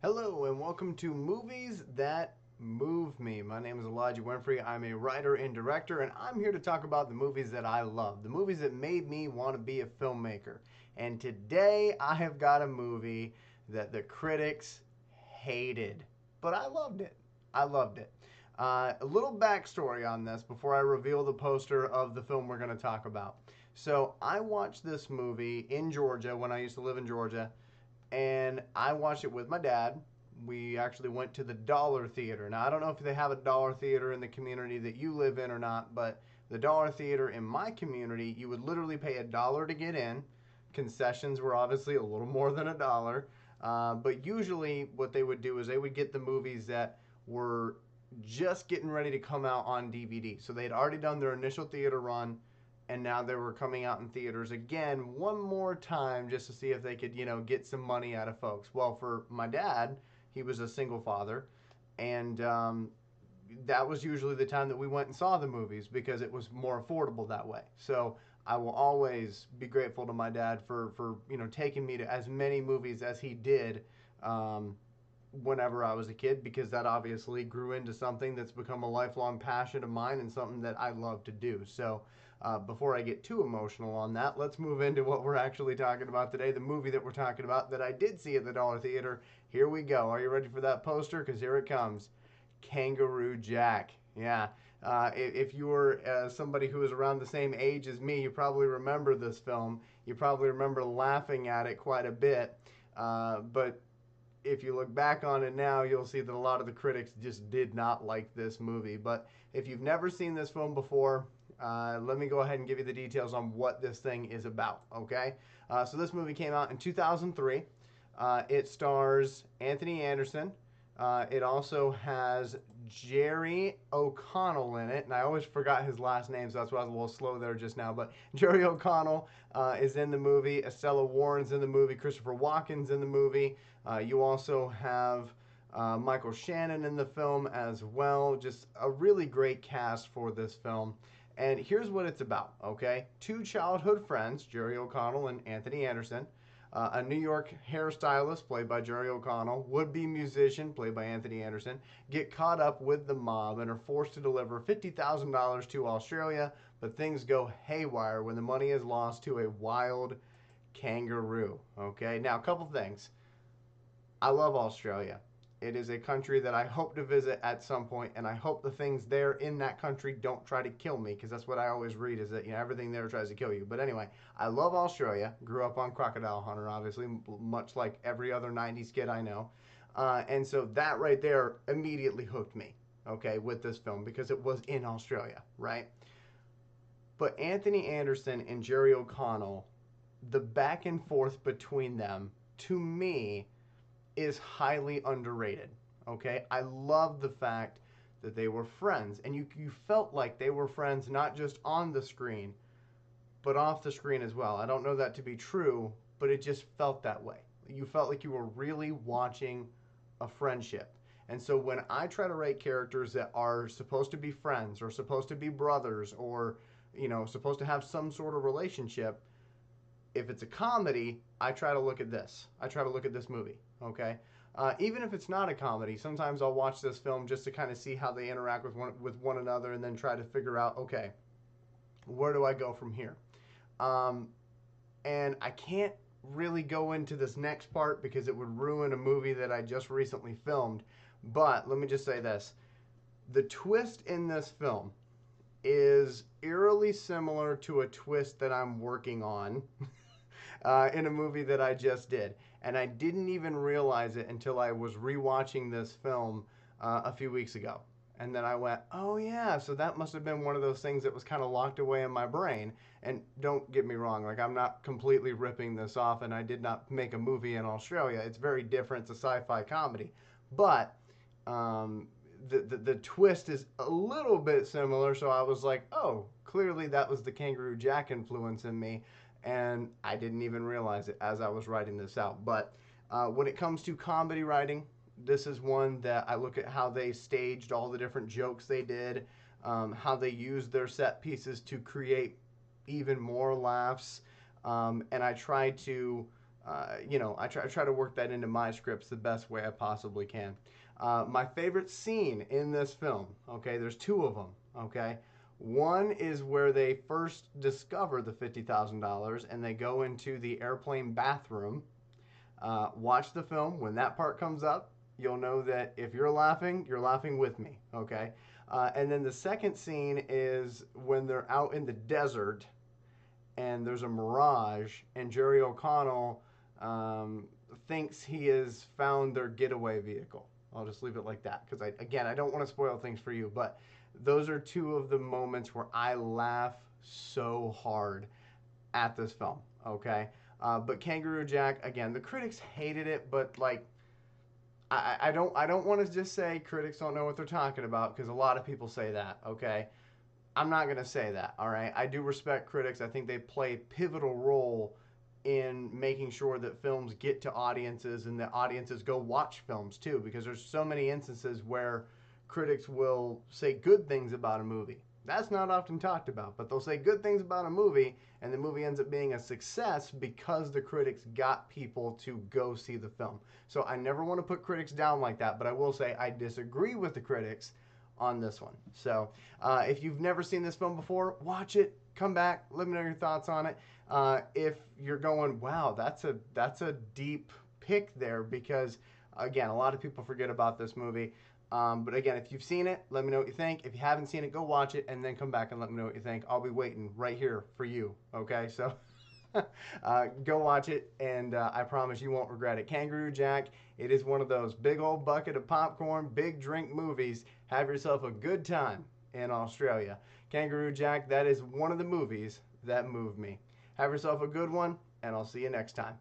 Hello and welcome to Movies That Move Me. My name is Elijah Winfrey. I'm a writer and director, and I'm here to talk about the movies that I love, the movies that made me want to be a filmmaker. And today I have got a movie that the critics hated, but I loved it. I loved it. A little backstory on this before I reveal the poster of the film we're going to talk about. So I watched this movie in Georgia when I used to live in Georgia, and I watched it with my dad. We actually went to the Dollar Theater. Now, I don't know if they have a Dollar Theater in the community that you live in or not, but the Dollar Theater in my community, you would literally pay $1 to get in. Concessions were obviously a little more than $1. But usually, what they would do is they would get the movies that were just getting ready to come out on DVD. So they'd already done their initial theater run, and now they were coming out in theaters again one more time just to see if they could, get some money out of folks. Well, for my dad, he was a single father, and that was usually the time that we went and saw the movies because it was more affordable that way. So I will always be grateful to my dad for taking me to as many movies as he did. Whenever I was a kid, because that obviously grew into something that's become a lifelong passion of mine and something that I love to do. So, before I get too emotional on that, let's move into what we're actually talking about today. The movie that we're talking about that I did see at the Dollar Theater. Here we go. Are you ready for that poster? Because here it comes. Kangaroo Jack. Yeah. If you were somebody who was around the same age as me, you probably remember this film. You probably remember laughing at it quite a bit. But if you look back on it now, you'll see that a lot of the critics just did not like this movie. But if you've never seen this film before, let me go ahead and give you the details on what this thing is about, okay? So this movie came out in 2003. It stars Anthony Anderson. It also has Jerry O'Connell in it, and I always forgot his last name, so that's why I was a little slow there just now. But Jerry O'Connell is in the movie. Estella Warren's in the movie. Christopher Walken's in the movie. You also have Michael Shannon in the film as well. Just a really great cast for this film. And here's what it's about, okay? Two childhood friends, Jerry O'Connell and Anthony Anderson, a New York hairstylist, played by Jerry O'Connell, would-be musician, played by Anthony Anderson, get caught up with the mob and are forced to deliver $50,000 to Australia, but things go haywire when the money is lost to a wild kangaroo. Okay, now a couple things. I love Australia. It is a country that I hope to visit at some point, and I hope the things there in that country don't try to kill me, because that's what I always read is that everything there tries to kill you. But anyway, I love Australia. Grew up on Crocodile Hunter, obviously, much like every other '90s kid I know, and so that right there immediately hooked me. Okay, with this film because it was in Australia, right? But Anthony Anderson and Jerry O'Connell, the back and forth between them, to me, is highly underrated. Okay, I love the fact that they were friends, and you felt like they were friends not just on the screen, but off the screen as well. I don't know that to be true, but it just felt that way. You felt like you were really watching a friendship. And so when I try to write characters that are supposed to be friends or supposed to be brothers or supposed to have some sort of relationship, if it's a comedy, I try to look at this. I try to look at this movie, okay? Even if it's not a comedy, sometimes I'll watch this film just to kind of see how they interact with one another and then try to figure out, okay, where do I go from here? Um, and I can't really go into this next part because it would ruin a movie that I just recently filmed. But let me just say this. The twist in this film is eerily similar to a twist that I'm working on in a movie that I just did. And I didn't even realize it until I was rewatching this film a few weeks ago. And then I went, oh yeah, so that must have been one of those things that was kind of locked away in my brain. And don't get me wrong, like I'm not completely ripping this off, and I did not make a movie in Australia. It's very different. It's a sci-fi comedy. But um, the twist is a little bit similar, so I was like, oh, clearly that was the Kangaroo Jack influence in me, and I didn't even realize it as I was writing this out. But when it comes to comedy writing, this is one that I look at how they staged all the different jokes they did, how they used their set pieces to create even more laughs, and I try to I try to work that into my scripts the best way I possibly can. My favorite scene in this film, okay, there's two of them, okay. One is where they first discover the $50,000 and they go into the airplane bathroom. Watch the film. When that part comes up, you'll know that if you're laughing with me, okay? And then the second scene is when they're out in the desert and there's a mirage, and Jerry O'Connell um, thinks he has found their getaway vehicle. I'll just leave it like that because I don't want to spoil things for you, but those are two of the moments where I laugh so hard at this film. Okay, but Kangaroo Jack, again, the critics hated it, but like I don't want to just say critics don't know what they're talking about because a lot of people say that. Okay, I'm not gonna say that. All right, I do respect critics. I think they play a pivotal role in making sure that films get to audiences and that audiences go watch films too, because there's so many instances where critics will say good things about a movie. That's not often talked about, but they'll say good things about a movie and the movie ends up being a success because the critics got people to go see the film. So I never want to put critics down like that, but I will say I disagree with the critics on this one. So if you've never seen this film before, watch it, come back, let me know your thoughts on it. If you're going, wow, that's a deep pick there, because again, a lot of people forget about this movie. But again, if you've seen it, let me know what you think. If you haven't seen it, go watch it and then come back and let me know what you think. I'll be waiting right here for you. Okay, so go watch it, and I promise you won't regret it. Kangaroo Jack, it is one of those big old bucket of popcorn, big drink movies. Have yourself a good time in Australia. Kangaroo Jack, that is one of the movies that moved me. Have yourself a good one, and I'll see you next time.